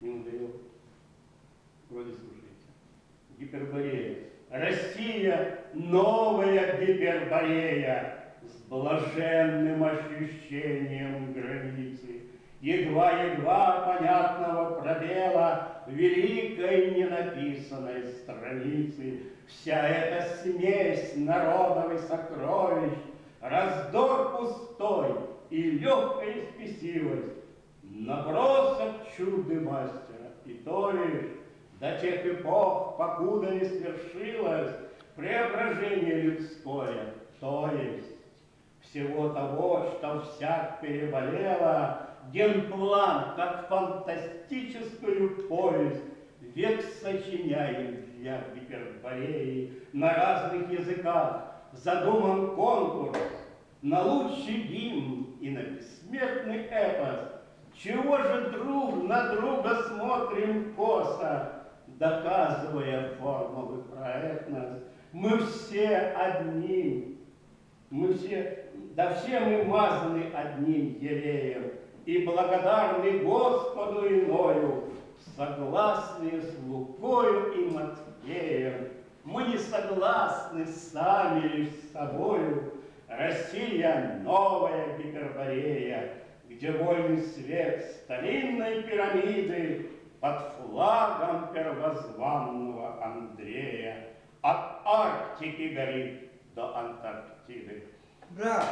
Не надоело? Вроде слушаете. Гиперборея. Россия — новая Гиперборея с блаженным ощущением границы, едва-едва понятного пробела великой ненаписанной страницы. Вся эта смесь народов и сокровищ, раздор пустой и легкая спесивость, набросок чуды мастера, и то лишь до тех эпох, покуда не свершилось преображение людское, то есть всего того, что всяк переболело, генплан, как фантастическую повесть, век сочиняем для Гипербореи на разных языках, задуман конкурс на лучший гимн и на бессмертный эпос. Чего же друг на друга смотрим косо, доказывая формулы про этнос? Мы все одним, все мы мазаны одним елеем, и благодарны Господу иною, согласные с Лукою и Матфеем. Мы не согласны сами лишь с собою. Россия — новая Гиперборея, где вольный свет старинной пирамиды под флагом первозванного Андрея от Арктики горит до Антарктиды. Браво!